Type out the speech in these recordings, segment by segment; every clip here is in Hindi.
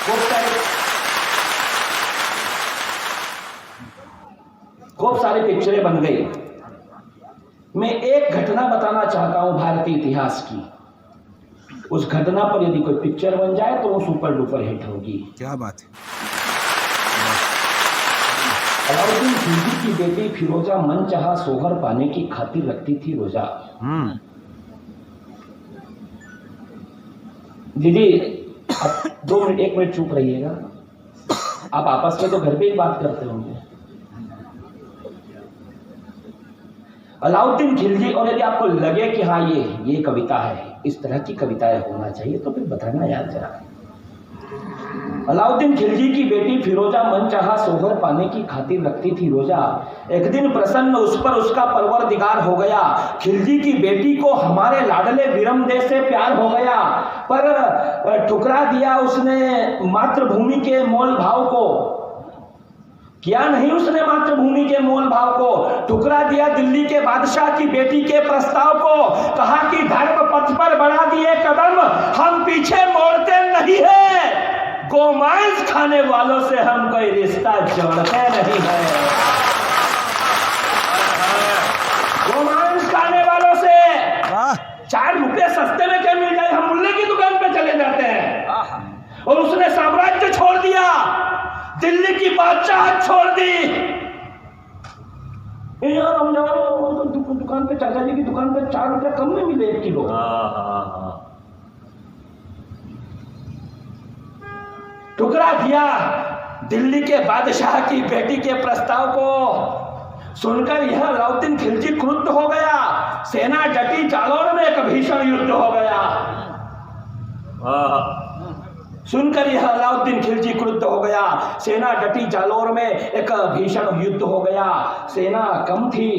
खूब सारी पिक्चरें बन गई। मैं एक घटना बताना चाहता हूं भारतीय इतिहास की। उस घटना पर यदि कोई पिक्चर बन जाए तो वो सुपर डुपर हिट होगी। क्या बात है। अलाउद्दीन खिलजी की बेटी फिरोजा मनचाहा सोहर पाने की खातिर रखती थी रोजा। दीदी आप 2 मिनट 1 मिनट चुप रहिएगा। आप आपस में तो घर पे ही बात करते होंगे। अलाउद्दीन खिलजी, और यदि आपको लगे कि हाँ ये कविता है, इस तरह की कविताएं होना चाहिए, तो फिर बताना याद जरा। अलाउद्दीन खिलजी की बेटी फिरोजा मनचाहा सोहर पाने की खातिर रखती थी रोजा। एक दिन प्रसन्न उस पर उसका परवरदिगार हो गया। खिलजी की बेटी को हमारे लाडले विरमदेह से प्यार हो गया, पर ठुकरा दिया उसने मातृभूमि के मोल भाव को। किया नहीं उसने मातृभूमि के मोल भाव को, ठुकरा दिया दिल्ली के बादशाह की बेटी के प्रस्ताव को। कहा कि धर्म पथ पर बढ़ा दिए कदम, हम पीछे मोड़ते नहीं है। गोमांस खाने वालों से हम कोई रिश्ता जोड़ते नहीं है। गोमांस खाने वालों से 4 रुपए सस्ते में क्या मिल जाए, हम मुल्ले की दुकान पे चले जाते हैं। और उसने साम्राज्य छोड़ दिया, दिल्ली की बादशाह छोड़ दी। यार हम जाओ दुकान पे, चाचा जी की दुकान पे 4 रुपए कम में मिले 1 किलो। टुकड़ा दिया दिल्ली के बादशाह की बेटी के प्रस्ताव को। सुनकर यह अलाउद्दीन खिलजी क्रुद्ध हो गया। सेना डटी, जालौर में एक भीषण युद्ध हो गया। सुनकर यह अलाउद्दीन खिलजी क्रुद्ध हो गया। सेना डटी, जालौर में एक भीषण युद्ध हो गया। सेना कम थी,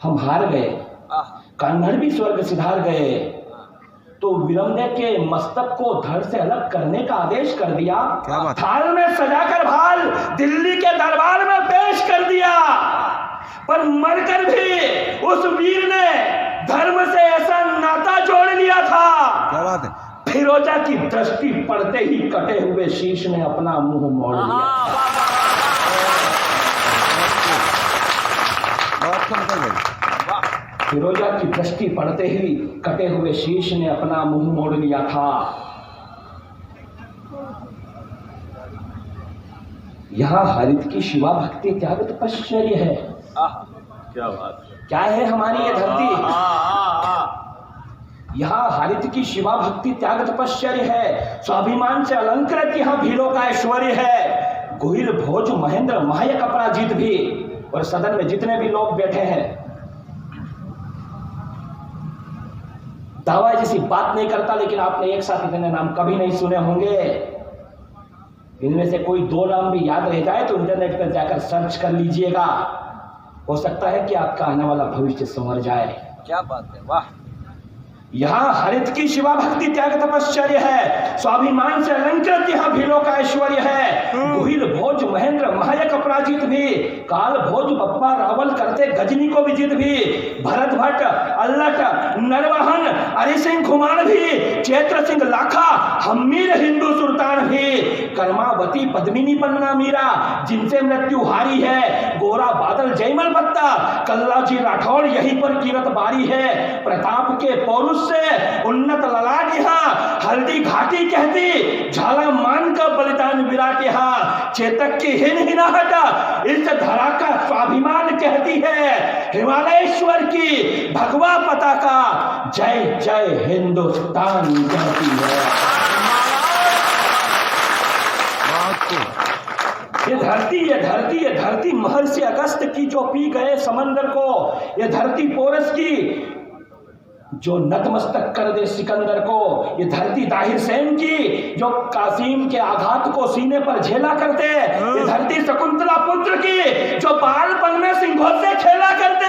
हम हार गए, कन्नड़ भी स्वर्ग सिधार गए। तो विरमदेह के मस्तक को धड़ से अलग करने का आदेश कर दिया। थाल में सजाकर भाल दिल्ली के दरबार में पेश कर दिया। पर मरकर भी उस वीर ने धर्म से ऐसा नाता जोड़ लिया था। क्या बात है। फिरोजा की दृष्टि पड़ते ही कटे हुए शीश ने अपना मुंह मोड़ लिया। फिरोजा की दृष्टि पड़ते ही कटे हुए शीश ने अपना मुंह मोड़ लिया था। यहाँ हरित की शिवा भक्ति त्याग तपश्चर्य है। क्या बात है। क्या है हमारी ये धरती। यहाँ हरित की शिवा भक्ति त्याग तपश्चर्य है। स्वाभिमान से अलंकृत यहाँ भीलों का ऐश्वर्य है। गोहिल भोज महेंद्र महायक अपराजित भी, और सदन में जितने भी लोग बैठे हैं, दावा जैसी बात नहीं करता, लेकिन आपने एक साथ इतने नाम कभी नहीं सुने होंगे। इनमें से कोई 2 नाम भी याद रह जाए तो इंटरनेट पर जाकर सर्च कर लीजिएगा। हो सकता है कि आपका आने वाला भविष्य संवर जाए। क्या बात है, वाह। यहाँ हरित की शिवा भक्ति त्याग तपश्चर्य है। स्वाभिमान से अलंकृत यहाँ भीलों का ऐश्वर्य है। गोहिल भोज महेंद्र महायक अपराजित भी, काल भोज बप्पा रावल करते गजनी को विजित भी, भरत भट्ट अल्लट नरवाहन हरि सिंह खुमान भी, चैत्र सिंह लाखा हमीर हिंदू सुल्तान भी, कर्मावती पद्मिनी पन्ना मीरा जिनसे मृत्यु हारी है, गोरा बादल जयमल बत्ता कल्लाजी राठौड़ यहीं पर कीरत बारी है, प्रताप के पौरुष से उन्नत ललाट यहाँ, हल्दी घाटी कहती झाला मान का बलिदान विराट यहाँ, चेतक की हिनाहट इस धरा का स्वाभिमान कहती है, हिमालयेश्वर की भगवा पताका जय जय हिंदुस्तान कहती है। ये धरती महर्षि अगस्त की जो पी गए समंदर को, ये धरती पोरस की जो नतमस्तक कर दे सिकंदर को, ये धरती दाहिर सेन की जो कासिम के आघात को सीने पर झेला करते, ये धरती शकुंतला पुत्र की जो बालपन में सिंहों से खेला करते,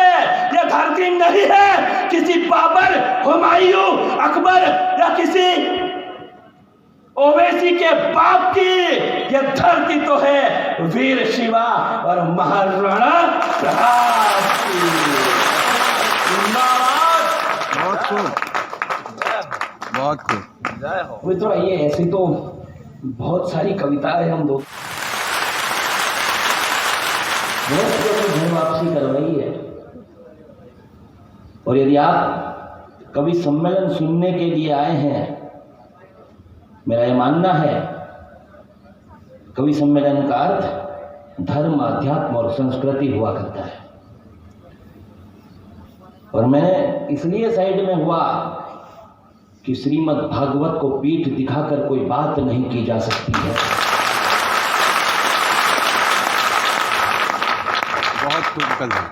ये धरती नहीं है किसी बाबर हुमायूं अकबर या किसी ओवैसी के बाप की, ये धरती तो है वीर शिवा और महाराणा प्रताप की। बहुत खूब। मित्रों, ये ऐसी तो बहुत सारी कविताएं हम दो घर वापसी करवाई है। और यदि आप कवि सम्मेलन सुनने के लिए आए हैं, मेरा यह मानना है कवि सम्मेलन का अर्थ धर्म, अध्यात्म और संस्कृति हुआ करता है। और मैं इसलिए साइड में हुआ कि श्रीमद् भागवत को पीठ दिखाकर कोई बात नहीं की जा सकती है। बहुत क्रिटिकल है।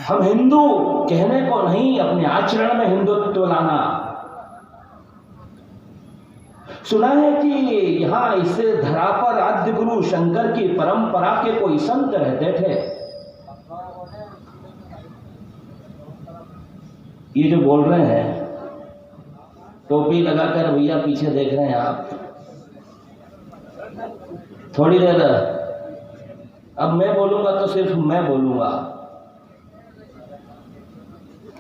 हम हिंदू कहने को नहीं, अपने आचरण में हिंदुत्व लाना। सुना है कि यहां इस धरा पर आद्य गुरु शंकर की परंपरा के कोई संत रहते थे। ये जो बोल रहे हैं, टोपी लगाकर भैया पीछे देख रहे हैं आप, थोड़ी देर अब मैं बोलूंगा तो सिर्फ मैं बोलूंगा।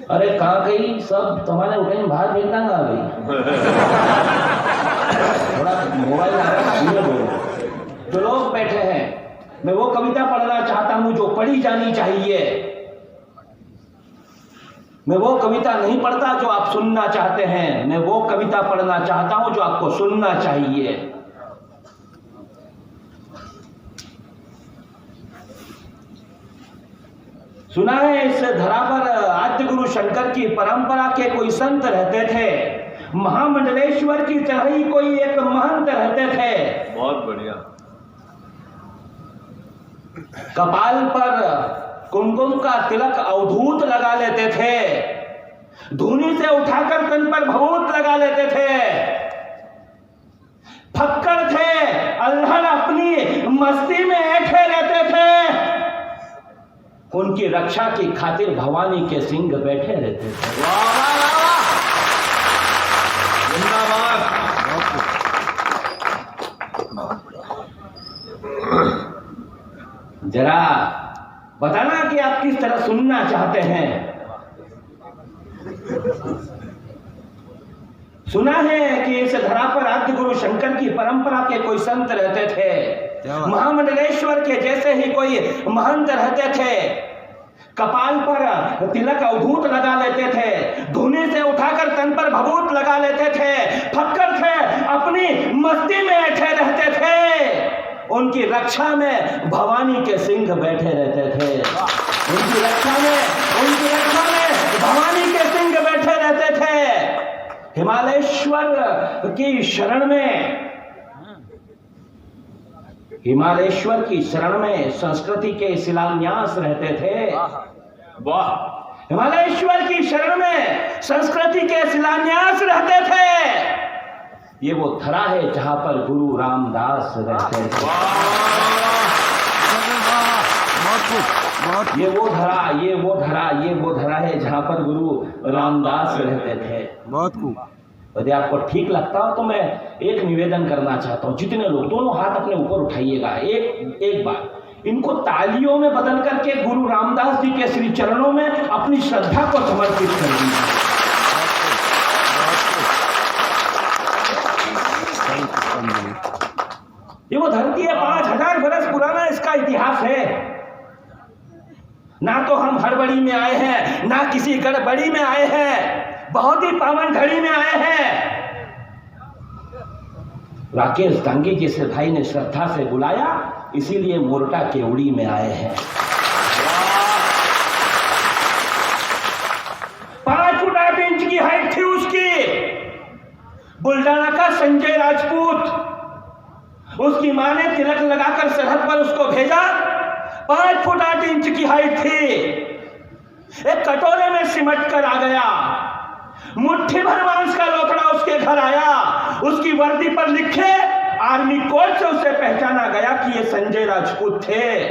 अरे कहाँ गई सब, तुम्हारे उठे बाहर भेजना ना भाई। थोड़ा मोबाइल बोलो। जो लोग बैठे हैं, मैं वो कविता पढ़ना चाहता हूं जो पढ़ी जानी चाहिए। मैं वो कविता नहीं पढ़ता जो आप सुनना चाहते हैं, मैं वो कविता पढ़ना चाहता हूं जो आपको सुनना चाहिए। सुना है इस धरा पर आद्य गुरु शंकर की परंपरा के कोई संत रहते थे। महामंडलेश्वर की तरह ही कोई एक महंत रहते थे। बहुत बढ़िया। कपाल पर कुमकुम का तिलक अवधूत लगा लेते थे। धूनी से उठाकर तन पर भभूत लगा लेते थे। फक्कड़ थे, अल्हड़ अपनी मस्ती में ऐठे रहते थे। उनकी रक्षा की खातिर भवानी के सिंह बैठे रहते थे। जरा बताना कि आप किस तरह सुनना चाहते हैं। सुना है कि इस धरा पर आद्य गुरु शंकर की परंपरा के कोई संत रहते थे। महामंडलेश्वर के जैसे ही कोई महंत रहते थे। कपाल पर तिलक अवधूत लगा लेते थे। धूनी से उठाकर तन पर भभूत लगा लेते थे। फक्कड़ थे, अपनी मस्ती में ऐठे रहते थे। उनकी रक्षा में भवानी के सिंह बैठे रहते थे। उनकी रक्षा में भवानी के सिंह बैठे रहते थे। हिमालयेश्वर की शरण में संस्कृति के शिलान्यास रहते थे। वाह। हिमालयेश्वर की शरण में संस्कृति के शिलान्यास रहते थे। ये वो धरा है जहां पर गुरु रामदास रहते थे। ये वो धरा है जहां पर गुरु रामदास रहते थे। बहुत खूब। यदि आपको ठीक लगता हो तो मैं एक निवेदन करना चाहता हूं। जितने लोग, दोनों हाथ अपने ऊपर उठाइएगा एक बार। इनको तालियों में बदल करके गुरु रामदास जी के श्री चरणों में अपनी श्रद्धा को समर्पित कर दीजिए। ये वो धरती है, 5000 बरस पुराना इसका इतिहास है। ना तो हम हड़बड़ी में आए हैं, ना किसी गड़बड़ी में आए हैं। बहुत ही पावन घड़ी में आए हैं। राकेश दांगी जैसे भाई ने श्रद्धा से बुलाया, इसीलिए मोरटा केवड़ी में आए हैं। 5 फुट 8 इंच की हाइट थी उसकी। बुल्डाना का संजय राजपूत, उसकी मां ने तिलक लगाकर सरहद पर उसको भेजा। 5 फुट 8 इंच की हाइट थी। एक कटोरे में सिमट कर आ गया। मुट्ठी भर मांस का लोथड़ा उसके घर आया। उसकी वर्दी पर लिखे आर्मी कोड से उसे पहचाना गया कि ये संजय राजपूत थे।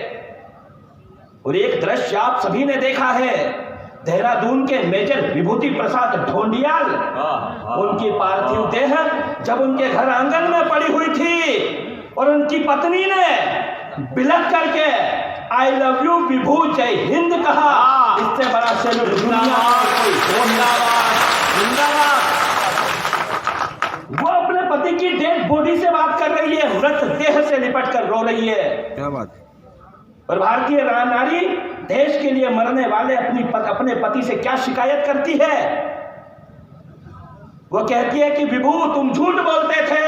और एक दृश्य आप सभी ने देखा है, देहरादून के मेजर विभूति प्रसाद ढोंडियाल, उनकी पार्थिव देह जब उनके घर आंगन में पड़ी हुई थी और उनकी पत्नी ने बिलख करके आई लव यू विभू जय हिंद कहा, इससे बड़ा सैल्यूट दुनिया में कोई जिंदाबाद। वो अपने पति द्रौपदी की डेड बॉडी से बात कर रही है, मृत देह से लिपट कर रो रही है। क्या बात। और भारतीय नारी देश के लिए मरने वाले अपने पति से क्या शिकायत करती है? वो कहती है कि विभू तुम झूठ बोलते थे,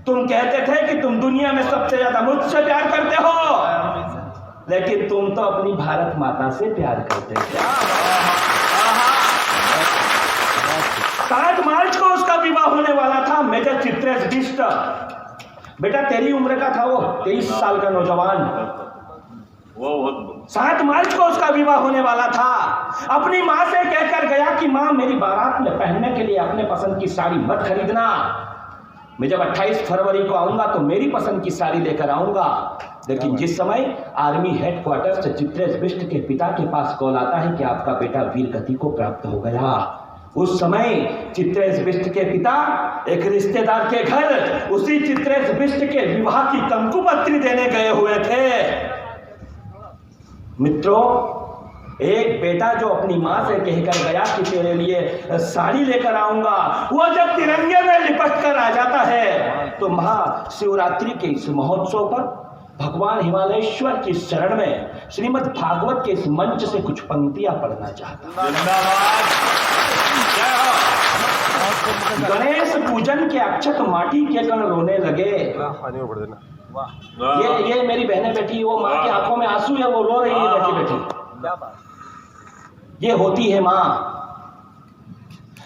तुम कहते थे कि तुम दुनिया में सबसे ज्यादा मुझसे प्यार करते हो, लेकिन तुम तो अपनी भारत माता से प्यार करते थे। 7 मार्च को उसका विवाह होने वाला था, मेजर चित्रेश बिष्ट। बेटा तेरी उम्र का था वो, 23 साल का नौजवान। 7 मार्च को उसका विवाह होने वाला था। अपनी माँ से कहकर गया कि माँ मेरी बारात में पहनने के लिए अपने पसंद की साड़ी मत खरीदना, मैं जब 28 फरवरी को आऊंगा तो मेरी पसंद की साड़ी लेकर आऊंगा। लेकिन जिस समय आर्मी हेडक्वार्टर से चित्रेश बिष्ट के पिता के पास कॉल आता है कि आपका बेटा वीर गति को प्राप्त हो गया, उस समय चित्रेश बिष्ट के पिता एक रिश्तेदार के घर उसी चित्रेश बिष्ट के विवाह की कंकुपत्री देने गए हुए थे। मित्रों, एक बेटा जो अपनी माँ से कहकर गया कि तेरे लिए साड़ी लेकर आऊंगा, वो जब तिरंगे में लिपट कर आ जाता है तो महाशिवरात्रि के इस महोत्सव पर भगवान हिमालयेश्वर की शरण में श्रीमद् भागवत के इस मंच से कुछ पंक्तियां पढ़ना चाहता हूं। गणेश पूजन के अक्षत माटी के कण रोने लगे। ये मेरी बहनें बैठी, वो माँ की आंखों में आंसू है, वो रो रही है बैठी बैठी। ये होती है माँ।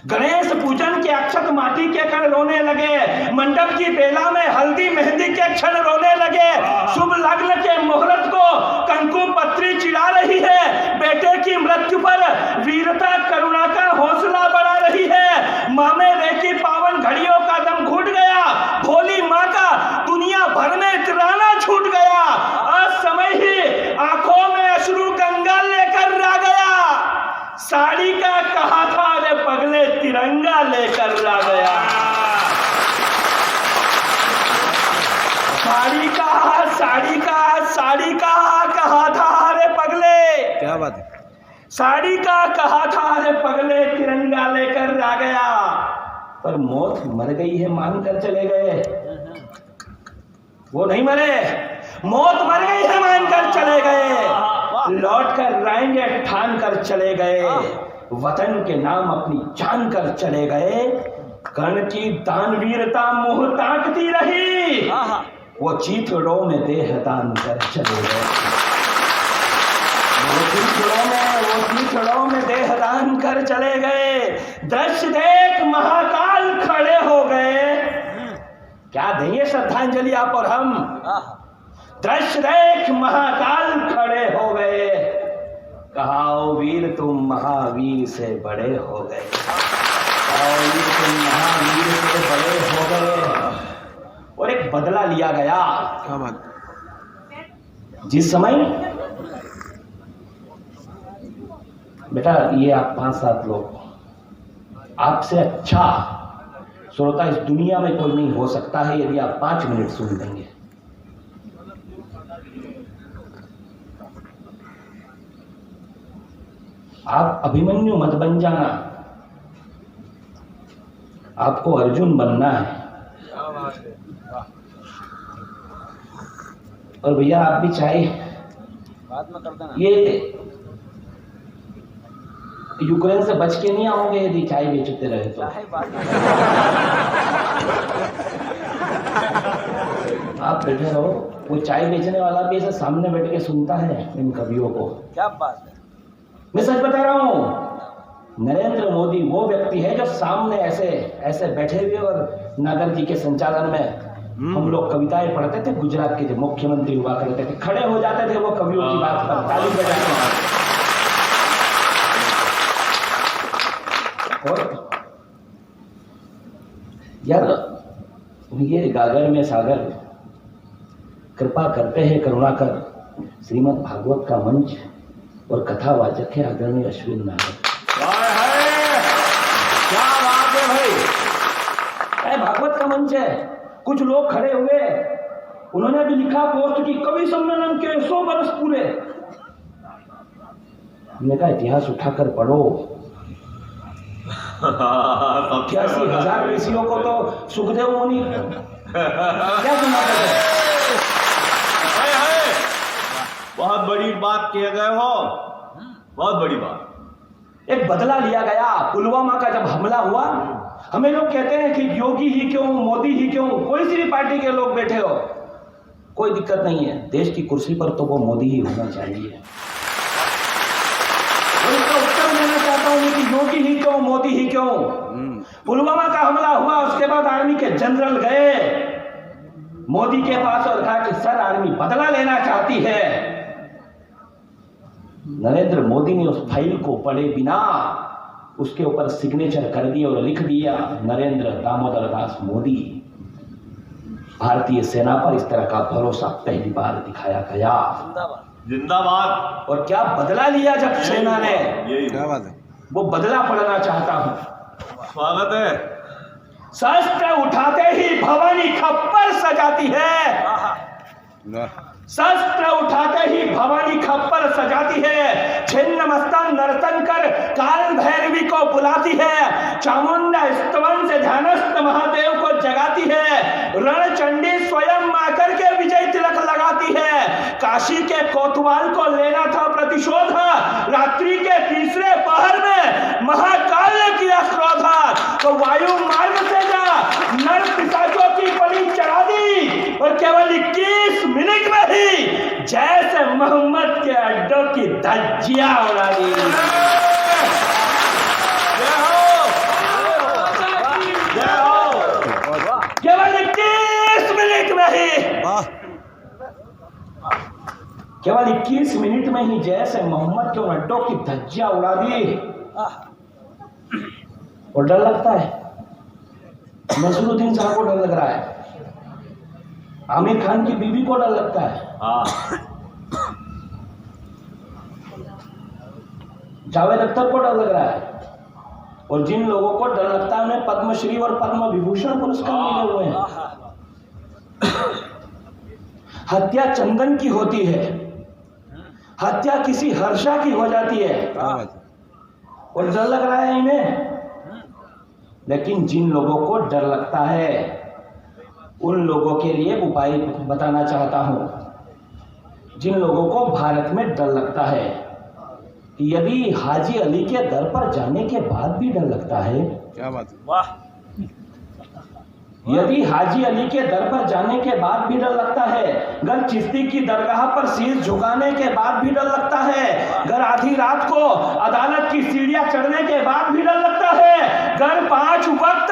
गणेश पूजन के अक्षत माटी के कण रोने लगे, मंडप की बेला में हल्दी मेहंदी के क्षण रोने लगे, शुभ लग्न के मुहूर्त को कंकु पत्री चिढ़ा रही है, बेटे की मृत्यु पर वीरता करुणा का हौसला बढ़ा रही है। मामे रे की पावन घड़ियों का दम घुट गया, भोली माँ का दुनिया भर में तिराना छूट गया। असमय ही आंखों में अश्रु गंगा लेकर आ गया, साड़ी का कहा था रे पगले तिरंगा लेकर आ गया। साड़ी का कहा था रे पगले, क्या बात है। साड़ी का कहा था रे पगले तिरंगा लेकर आ गया, पर मौत मर गई है मानकर चले गए। वो नहीं मरे, मौत मर गई है मानकर चले गए, लौट कर लाएंगे ठान कर चले गए, वतन के नाम अपनी जान कर चले गए। कर्ण की दानवीरता मुंह ताकती रही, वो चीथड़ों में देह दान कर चले गए, वो चीथड़ों में देह दान कर चले गए। दृश्य देख महाकाल खड़े हो गए। क्या देंगे श्रद्धांजलि आप और हम? दृश्य देख महाकाल खड़े हो गए, कहा ओ वीर तुम महावीर से बड़े हो गए, ओ वीर तुम महावीर से बड़े हो गए। और एक बदला लिया गया। क्या बात। जिस समय बेटा ये आप 5-7 लोग, आपसे अच्छा श्रोता इस दुनिया में कोई नहीं हो सकता है यदि आप 5 मिनट सुन देंगे। आप अभिमन्यु मत बन जाना, आपको अर्जुन बनना है। और भैया आप भी चाहे बाद में कर देना। ये यूक्रेन से बच के नहीं आओगे यदि चाय बेचते रहे तो। आप बैठे रहो, वो चाय बेचने वाला भी ऐसे सामने बैठ के सुनता है इन कवियों को। क्या बात है। मैं सच बता रहा हूं, नरेंद्र मोदी वो व्यक्ति है जो सामने ऐसे ऐसे बैठे हुए, और नागर जी के संचालन में हम लोग कविताएं पढ़ते थे। गुजरात के जो मुख्यमंत्री हुआ करते थे, खड़े हो जाते थे वो कवियों की बात पर ताली बजाते। और यार ये गागर में सागर कृपा करते हैं करुणा कर श्रीमद् भागवत का मंच और कथावाचक है आदरणीय अश्विन नागर। क्या बात है भाई, भागवत का मंच है। कुछ लोग खड़े हुए, उन्होंने भी लिखा पोस्ट की कवि सम्मेलन के 100 वर्ष पूरे। हमने कहा इतिहास उठाकर पढ़ो, 80,000 ऋषियों को तो सुखदेव मुनि क्या सुनाते थे? बहुत बड़ी बात किए गए हो, बहुत बड़ी बात। एक बदला लिया गया। पुलवामा का जब हमला हुआ, हमें लोग कहते हैं कि योगी ही क्यों, मोदी ही क्यों, कोई सी भी पार्टी के लोग बैठे हो, कोई दिक्कत नहीं है, देश की कुर्सी पर तो वो मोदी ही होना चाहिए। इसका उत्तर देना चाहता हूं कि योगी ही क्यों, मोदी ही क्यों। पुलवामा का हमला हुआ, उसके बाद आर्मी के जनरल गए मोदी के पास और कहा कि सर आर्मी बदला लेना चाहती है। नरेंद्र मोदी ने उस फाइल को पढ़े बिना उसके ऊपर सिग्नेचर कर दिया और लिख दिया, नरेंद्र दामोदर दास मोदी। भारतीय सेना पर इस तरह का भरोसा पहली बार दिखाया गया। जिंदाबाद। और क्या बदला लिया जब सेना ने, यही क्या बात है? वो बदला पढ़ना चाहता हूं। स्वागत है। शस्त्र उठाते ही भवानी खप्पर सजाती है। शस्त्र उठाते ही भवानी खप्पर सजाती है। छिन्न मस्तक नर्तन कर काल भैरवी को बुलाती है। चामुंडा स्तवन से ध्यानस्थ महादेव को जगाती है। रणचंडी स्वयं आकर के विजय तिलक लगाती है। काशी के कोतवाल को लेना था प्रतिशोध, रात्रि के तीसरे पहर में महाकाल ने किया क्रोध। तो वायु मार्ग से जा नर पिशाचों की बलि चढ़ा दी और केवल 21 मिनट में ही जैसे मोहम्मद के अड्डों की धज्जियां उड़ा दी। केवल 21 मिनट में ही, केवल 21 मिनट में ही जैसे मोहम्मद के अड्डों की धज्जियां उड़ा दी। और डर लगता है, नसरुद्दीन साहब को डर लग रहा है, आमिर खान की बीवी को डर लगता है, जावेद अख्तर को डर लग रहा है, और जिन लोगों को डर लगता है उन्हें पद्मश्री और पद्म विभूषण पुरस्कार मिले हुए हैं। हत्या चंदन की होती है, हत्या किसी हर्षा की हो जाती है, और डर लग रहा है इन्हें। लेकिन जिन लोगों को डर लगता है उन लोगों के लिए उपाय बताना चाहता हूं। जिन लोगों को भारत में डर लगता है कि यदि हाजी अली के दर पर जाने के बाद भी डर लगता है, क्या बात है? वाह। यदि हाजी अली के दर पर जाने के बाद भी डर लगता है, अगर चिश्ती की दरगाह पर शीश झुकाने के बाद भी डर लगता है, अगर आधी रात को अदालत की सीढ़ियां चढ़ने के बाद भी डर लगता है, अगर 5 वक्त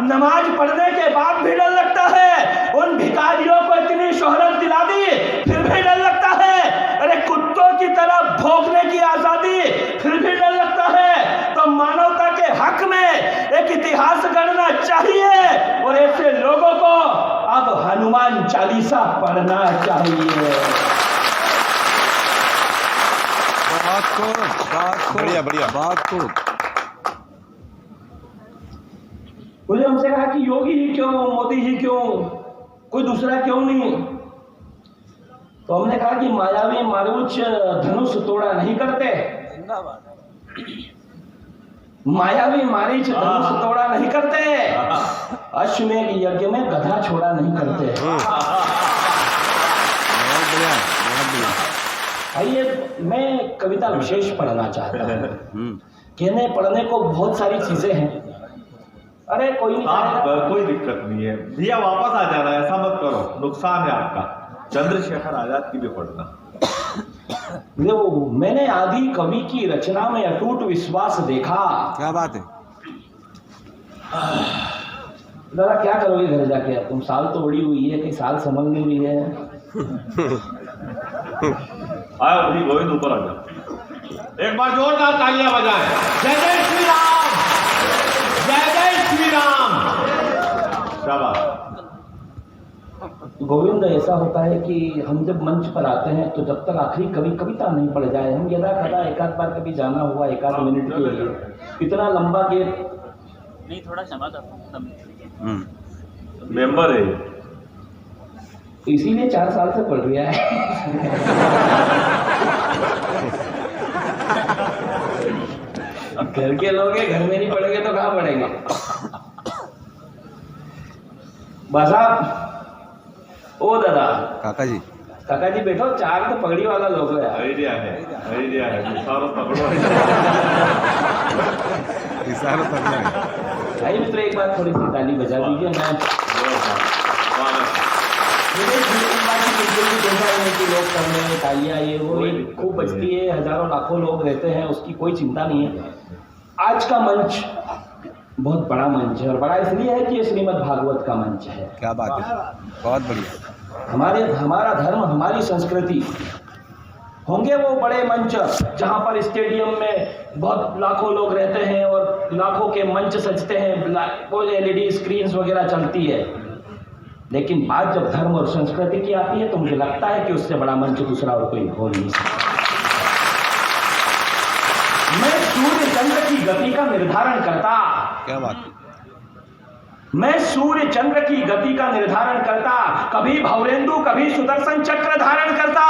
नमाज पढ़ने के बाद भी डर लगता है, उन भिखारियों को इतनी शोहरत दिला दी फिर भी डर लगता है, अरे कुत्तों की तरह भौंकने की आजादी फिर भी डर लगता है, तो मानवता के हक में एक इतिहास गढ़ना चाहिए और ऐसे लोगों को अब हनुमान चालीसा पढ़ना चाहिए। बात को बढ़िया बढ़िया बात को मुझे हमसे कहा कि योगी ही क्यों, मोदी ही क्यों, कोई दूसरा क्यों नहीं। तो हमने कहा कि मायावी मारूच धनुष तोड़ा नहीं करते, मायावी मारीच धनुष तोड़ा नहीं करते, अश्वमेध यज्ञ में गधा छोड़ा नहीं करते। बहुत बढ़िया, बहुत बढ़िया। आइए, मैं कविता विशेष पढ़ना चाहता हूँ। कहने पढ़ने को बहुत सारी चीजें हैं। अरे कोई नहीं, आप कोई दिक्कत नहीं है भैया, वापस आ जाना, ऐसा मत करो, नुकसान है आपका। चंद्रशेखर आजाद की भी पढ़ना। देखो, मैंने आदि कवि की रचना में अटूट विश्वास देखा। क्या बात है? दादा क्या करोगे घर जाके, तुम साल तो बड़ी हुई है, कई साल समझ नहीं हुई है। आयो भाई गोविंद, ऊपर आ जाओ, एक बार जोरदार तालियां बजाएं। जय जय श्री राम, जय जय श्री राम। शाबाश। गोविंद, ऐसा होता है कि हम जब मंच पर आते हैं तो जब तक आखिरी कविता नहीं पढ़ जाए, हम यदा कदा एक आध बार कभी जाना हुआ 1 आध मिनट के लिए, इतना लंबा गेप नहीं, थोड़ा क्षमा करता हूँ। मेंबर है, इसीलिए 4 साल से पढ़ रहा है। घर के लोग हैं, घर में नहीं पढ़ेंगे तो कहाँ पढ़ेंगे। बस आप ओ दादा काका जी काका जी बैठो, चार तो पगड़ी वाला लोग है यार। आइडिया है सारो पकड़ो। इशारा करना है। भाई मित्र एक बार थोड़ी सी ताली बजा दीजिए। मैं बिल्कुल भी देखा है कि लोग कर रहे हैं तालियां, ये वो एक खूब बजती है, हजारों लाखों लोग रहते हैं, उसकी कोई चिंता नहीं है। आज का मंच बहुत बड़ा मंच है, और बड़ा इसलिए है कि ये श्रीमद् भागवत का मंच है। क्या बात है, बहुत बढ़िया। हमारा धर्म, हमारी संस्कृति, होंगे वो बड़े मंच जहां पर स्टेडियम में बहुत लाखों लोग रहते हैं और लाखों के मंच सजते हैं, वो LED स्क्रीन्स वगैरह चलती है, लेकिन बात जब धर्म और संस्कृति की आती है तो मुझे लगता है कि उससे बड़ा मंच दूसरा और कोई हो नहीं सकता। मैं सूर्य चंद्र की गति का निर्धारण करता, क्या बात है। मैं सूर्य चंद्र की गति का निर्धारण करता, कभी भौरेंदु कभी सुदर्शन चक्र धारण करता,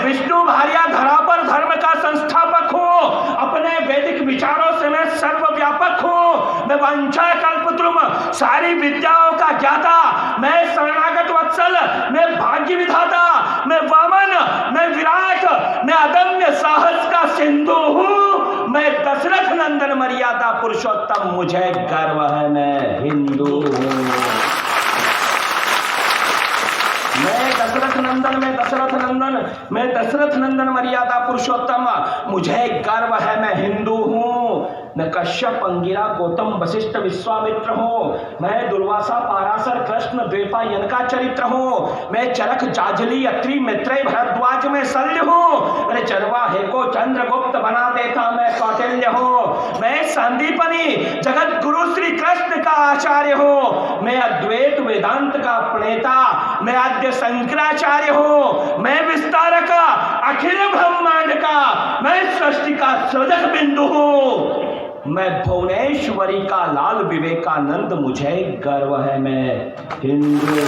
विष्णु भार्या धरा पर धर्म का संस्थापक हूँ, अपने वैदिक विचारों से मैं सर्वव्यापक हूँ, मैं वंशा कल्पद्रुम सारी विद्याओं का ज्ञाता, मैं शरणागत वत्सल, मैं भाग्य विधाता, मैं वामन, मैं विराट, मैं अदम्य साहस का सिंधु हूँ, मैं दशरथ नंदन मर्यादा पुरुषोत्तम, मुझे गर्व है, मैं हिंदू हूँ। मैं दशरथ नंदन मर्यादा पुरुषोत्तम, मुझे गर्व है, मैं हिंदू हूँ। मैं कश्यप अंगिरा गौतम वशिष्ठ विश्वामित्र हूँ, मैं दुर्वासा पाराशर कृष्ण द्वैपायन का चरित्र हूँ, मैं चरक जाजली अत्रि मैत्रेय भरद्वाज में शल्य हूँ, अरे चरवाहे को चंद्रगुप्त बना देता मैं कौटिल्य हूँ, मैं संदीपनी जगत गुरु श्री कृष्ण का आचार्य हूँ, मैं अद्वैत वेदांत का प्रणेता, मैं आद्य शंकराचार्य हूँ, मैं विस्तारक अखिल ब्रह्मांड का, मैं सृष्टि का सृजक बिंदु हूँ, मैं भुवनेश्वरी का लाल विवेकानंद, मुझे गर्व है, मैं हिंदू हूँ।